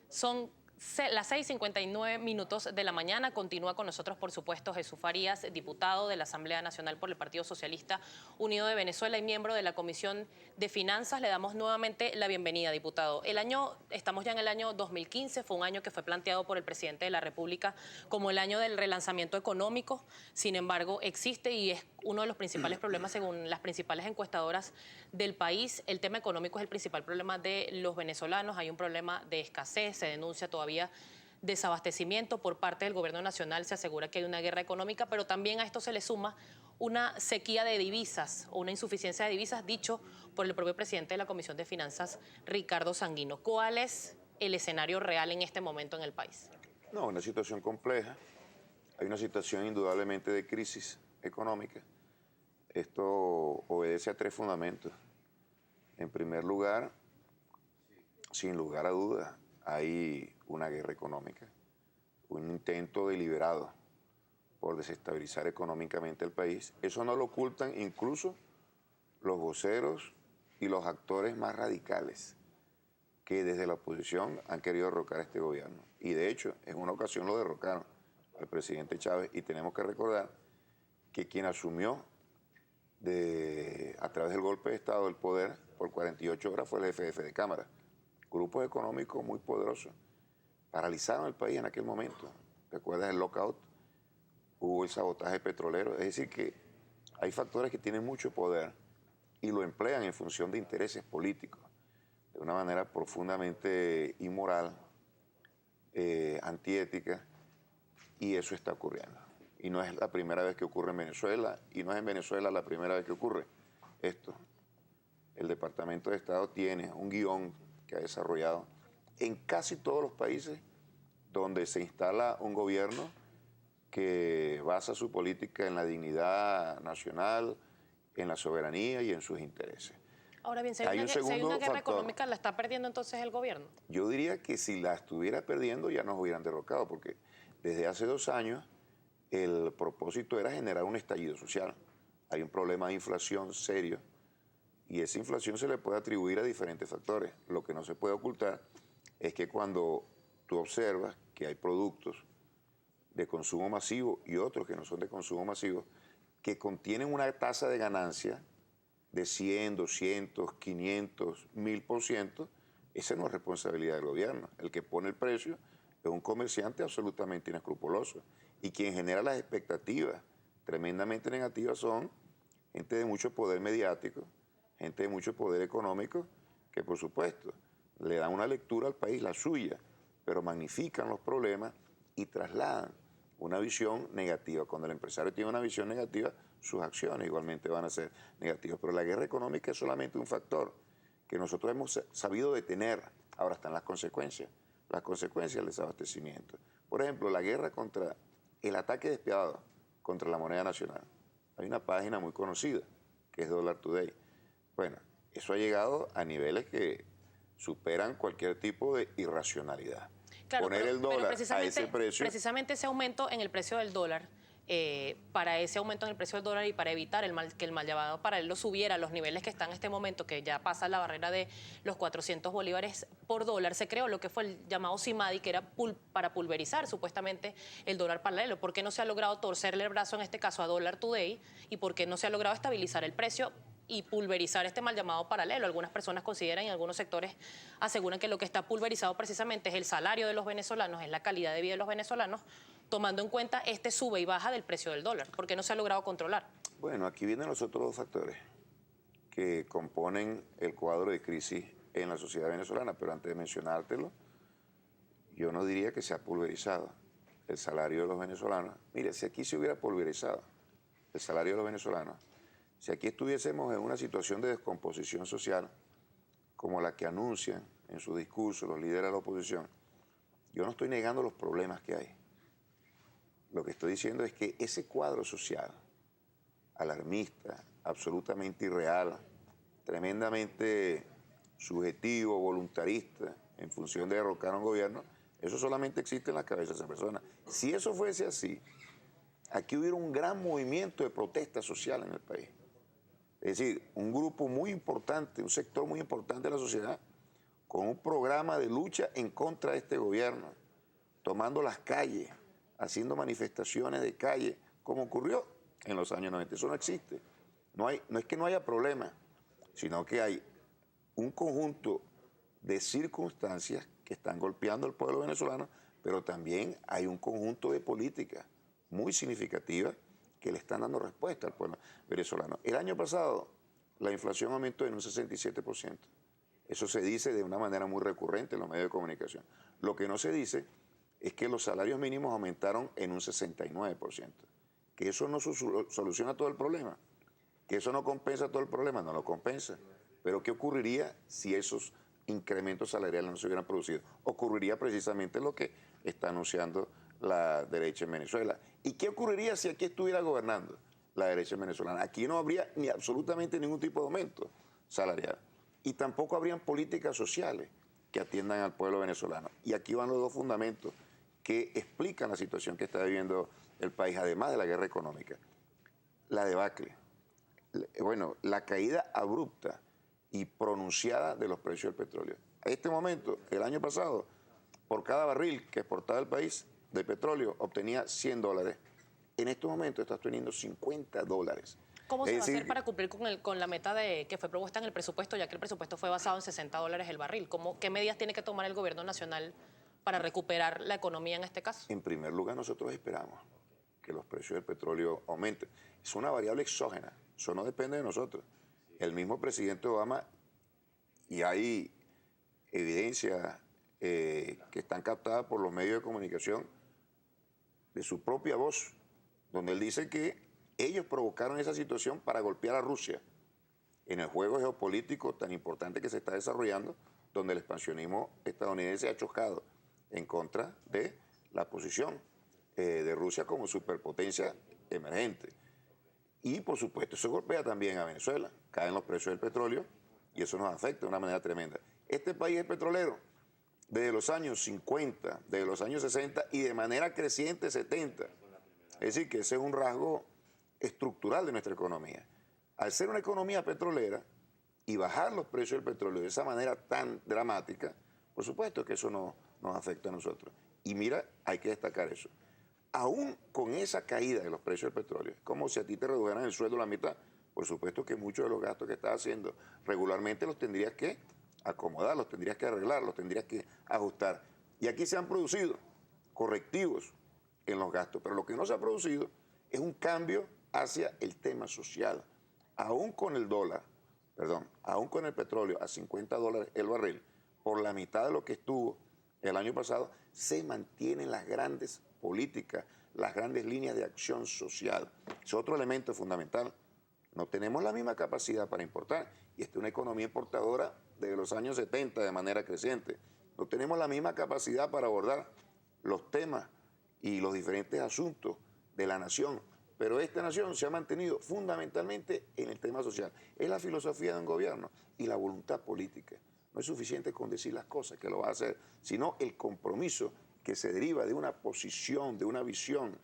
Son las 6:59 de la mañana. Continúa con nosotros, por supuesto, Jesús Farías, diputado de la Asamblea Nacional por el Partido Socialista Unido de Venezuela y miembro de la Comisión de Finanzas. Le damos nuevamente la bienvenida, diputado. Estamos ya en el año 2015, fue un año que fue planteado por el presidente de la República como el año del relanzamiento económico. Sin embargo, existe y es uno de los principales problemas, según las principales encuestadoras del país. El tema económico es el principal problema de los venezolanos. Hay un problema de escasez, se denuncia todavía desabastecimiento por parte del gobierno nacional, se asegura que hay una guerra económica, pero también a esto se le suma una sequía de divisas o una insuficiencia de divisas, dicho por el propio presidente de la Comisión de Finanzas, Ricardo Sanguino. ¿Cuál es el escenario real en este momento en el país? No, una situación compleja. Hay una situación indudablemente de crisis económica. Esto obedece a tres fundamentos. En primer lugar, sin lugar a dudas, hay una guerra económica, un intento deliberado por desestabilizar económicamente el país. Eso no lo ocultan incluso los voceros y los actores más radicales que desde la oposición han querido derrocar a este gobierno. Y de hecho, en una ocasión lo derrocaron al presidente Chávez, y tenemos que recordar que quien asumió a través del golpe de Estado el poder por 48 horas fue el jefe de Cámara. Grupos económicos muy poderosos paralizaron el país en aquel momento. ¿Recuerdas el lockout? Hubo el sabotaje petrolero. Es decir, que hay factores que tienen mucho poder y lo emplean en función de intereses políticos, de una manera profundamente inmoral, antiética, y eso está ocurriendo. Y no es la primera vez que ocurre en Venezuela, y no es en Venezuela la primera vez que ocurre esto. El Departamento de Estado tiene un guión que ha desarrollado en casi todos los países donde se instala un gobierno que basa su política en la dignidad nacional, en la soberanía y en sus intereses. Ahora bien, si hay una guerra económica, ¿la está perdiendo entonces el gobierno? Yo diría que si la estuviera perdiendo ya nos hubieran derrocado, porque desde hace 2 años el propósito era generar un estallido social. Hay un problema de inflación serio y esa inflación se le puede atribuir a diferentes factores. Lo que no se puede ocultar es que cuando tú observas que hay productos de consumo masivo y otros que no son de consumo masivo, que contienen una tasa de ganancia de 100, 200, 500, 1000%, esa no es responsabilidad del gobierno. El que pone el precio es un comerciante absolutamente inescrupuloso. Y quien genera las expectativas tremendamente negativas son gente de mucho poder mediático, gente de mucho poder económico, que por supuesto le dan una lectura al país, la suya, pero magnifican los problemas y trasladan una visión negativa. Cuando el empresario tiene una visión negativa, sus acciones igualmente van a ser negativas. Pero la guerra económica es solamente un factor que nosotros hemos sabido detener. Ahora están las consecuencias del desabastecimiento. Por ejemplo, la guerra contra el ataque despiadado contra la moneda nacional. Hay una página muy conocida, que es Dollar Today. Bueno, eso ha llegado a niveles que superan cualquier tipo de irracionalidad. Claro, poner el dólar a ese precio. Precisamente ese aumento en el precio del dólar, para ese aumento en el precio del dólar y para evitar que el mal llamado paralelo subiera a los niveles que está en este momento, que ya pasa la barrera de los 400 bolívares por dólar, se creó lo que fue el llamado CIMADI, que era para pulverizar supuestamente el dólar paralelo. ¿Por qué no se ha logrado torcerle el brazo en este caso a Dollar Today y por qué no se ha logrado estabilizar el precio y pulverizar este mal llamado paralelo? Algunas personas consideran y algunos sectores aseguran que lo que está pulverizado precisamente es el salario de los venezolanos, es la calidad de vida de los venezolanos, tomando en cuenta este sube y baja del precio del dólar. ¿Por qué no se ha logrado controlar? Bueno, aquí vienen los otros 2 factores que componen el cuadro de crisis en la sociedad venezolana, pero antes de mencionártelo, yo no diría que se ha pulverizado el salario de los venezolanos. Mire, si aquí se hubiera pulverizado el salario de los venezolanos, si aquí estuviésemos en una situación de descomposición social como la que anuncian en su discurso los líderes de la oposición, yo no estoy negando los problemas que hay. Lo que estoy diciendo es que ese cuadro social alarmista, absolutamente irreal, tremendamente subjetivo, voluntarista, en función de derrocar a un gobierno, eso solamente existe en la cabeza de esa persona. Si eso fuese así, aquí hubiera un gran movimiento de protesta social en el país. Es decir, un grupo muy importante, un sector muy importante de la sociedad con un programa de lucha en contra de este gobierno, tomando las calles, haciendo manifestaciones de calle, como ocurrió en los años 90. Eso no existe. No es que no haya problema, sino que hay un conjunto de circunstancias que están golpeando al pueblo venezolano, pero también hay un conjunto de políticas muy significativas que le están dando respuesta al pueblo venezolano. El año pasado la inflación aumentó en un 67%. Eso se dice de una manera muy recurrente en los medios de comunicación. Lo que no se dice es que los salarios mínimos aumentaron en un 69%. Que eso no soluciona todo el problema, que eso no compensa todo el problema, no lo compensa. Pero ¿qué ocurriría si esos incrementos salariales no se hubieran producido? Ocurriría precisamente lo que está anunciando la derecha en Venezuela. ¿Y qué ocurriría si aquí estuviera gobernando la derecha venezolana? Aquí no habría ni absolutamente ningún tipo de aumento salarial. Y tampoco habrían políticas sociales que atiendan al pueblo venezolano. Y aquí van los dos fundamentos que explican la situación que está viviendo el país, además de la guerra económica. La debacle. Bueno, la caída abrupta y pronunciada de los precios del petróleo. A este momento, el año pasado, por cada barril que exportaba el país de petróleo, obtenía $100. En estos momentos está obteniendo $50. ¿Cómo se va a hacer para cumplir con la meta que fue propuesta en el presupuesto, ya que el presupuesto fue basado en $60 el barril? ¿Qué medidas tiene que tomar el gobierno nacional para recuperar la economía en este caso? En primer lugar, nosotros esperamos que los precios del petróleo aumenten. Es una variable exógena, eso no depende de nosotros. El mismo presidente Obama, y hay evidencias que están captadas por los medios de comunicación de su propia voz, donde él dice que ellos provocaron esa situación para golpear a Rusia en el juego geopolítico tan importante que se está desarrollando, donde el expansionismo estadounidense ha chocado en contra de la posición de Rusia como superpotencia emergente. Y por supuesto eso golpea también a Venezuela, caen los precios del petróleo y eso nos afecta de una manera tremenda. Este país es petrolero desde los años 50, desde los años 60 y de manera creciente 70. Es decir, que ese es un rasgo estructural de nuestra economía. Al ser una economía petrolera y bajar los precios del petróleo de esa manera tan dramática, por supuesto que eso nos afecta a nosotros. Y mira, hay que destacar eso. Aún con esa caída de los precios del petróleo, es como si a ti te redujeran el sueldo a la mitad. Por supuesto que muchos de los gastos que estás haciendo regularmente los tendrías que acomodar, los tendrías que arreglar, los tendrías que ajustar. Y aquí se han producido correctivos en los gastos, pero lo que no se ha producido es un cambio hacia el tema social. Aún con el dólar, aún con el petróleo a $50 el barril, por la mitad de lo que estuvo el año pasado, se mantienen las grandes políticas, las grandes líneas de acción social. Es otro elemento fundamental. No tenemos la misma capacidad para importar, y esta es una economía importadora desde los años 70 de manera creciente. No tenemos la misma capacidad para abordar los temas y los diferentes asuntos de la nación, pero esta nación se ha mantenido fundamentalmente en el tema social. Es la filosofía de un gobierno y la voluntad política. No es suficiente con decir las cosas que lo va a hacer, sino el compromiso que se deriva de una posición, de una visión,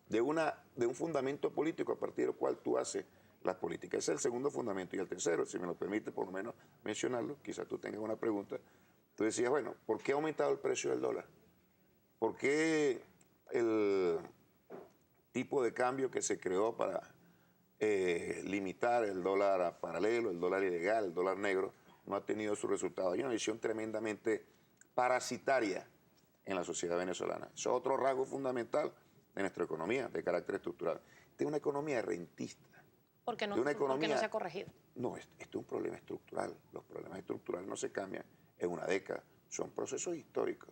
de un fundamento político a partir del cual tú haces las políticas. Ese es el segundo fundamento. Y el tercero, si me lo permite por lo menos mencionarlo, quizás tú tengas una pregunta. Tú decías, bueno, ¿por qué ha aumentado el precio del dólar? ¿Por qué el tipo de cambio que se creó para limitar el dólar paralelo, el dólar ilegal, el dólar negro, no ha tenido su resultado? Hay una visión tremendamente parasitaria en la sociedad venezolana. Eso es otro rasgo fundamental de nuestra economía, de carácter estructural. Esta es una economía rentista. Porque no se ha corregido. No, esto es un problema estructural. Los problemas estructurales no se cambian en una década, son procesos históricos.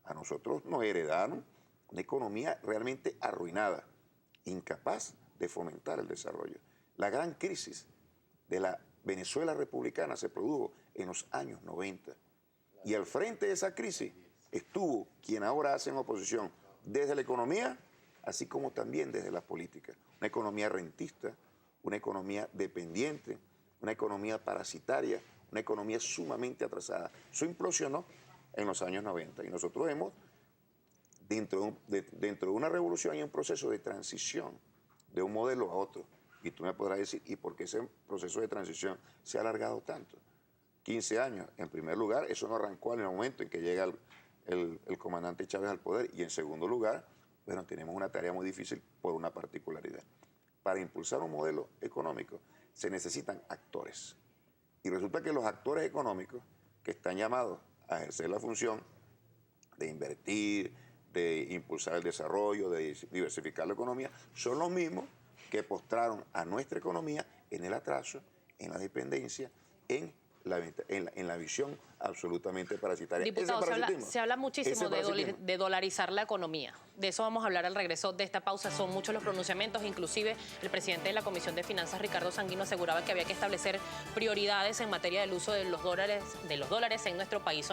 A nosotros nos heredaron una economía realmente arruinada, incapaz de fomentar el desarrollo. La gran crisis de la Venezuela republicana se produjo en los años 90. Y al frente de esa crisis estuvo quien ahora hace en oposición desde la economía, así como también desde la política. Una economía rentista, una economía dependiente, una economía parasitaria, una economía sumamente atrasada. Eso implosionó en los años 90 y nosotros hemos, dentro de una revolución hay un proceso de transición de un modelo a otro. Y tú me podrás decir, ¿y por qué ese proceso de transición se ha alargado tanto? 15 años. En primer lugar, eso no arrancó en el momento en que llega el comandante Chávez al poder. Y en segundo lugar, bueno, tenemos una tarea muy difícil por una particularidad. Para impulsar un modelo económico se necesitan actores. Y resulta que los actores económicos que están llamados a ejercer la función de invertir, de impulsar el desarrollo, de diversificar la economía, son los mismos que postraron a nuestra economía en el atraso, en la dependencia, en la visión absolutamente parasitaria. Diputado, se habla muchísimo de dolarizar la economía. De eso vamos a hablar al regreso de esta pausa. Son muchos los pronunciamientos, inclusive el presidente de la Comisión de Finanzas, Ricardo Sanguino, aseguraba que había que establecer prioridades en materia del uso de los dólares en nuestro país.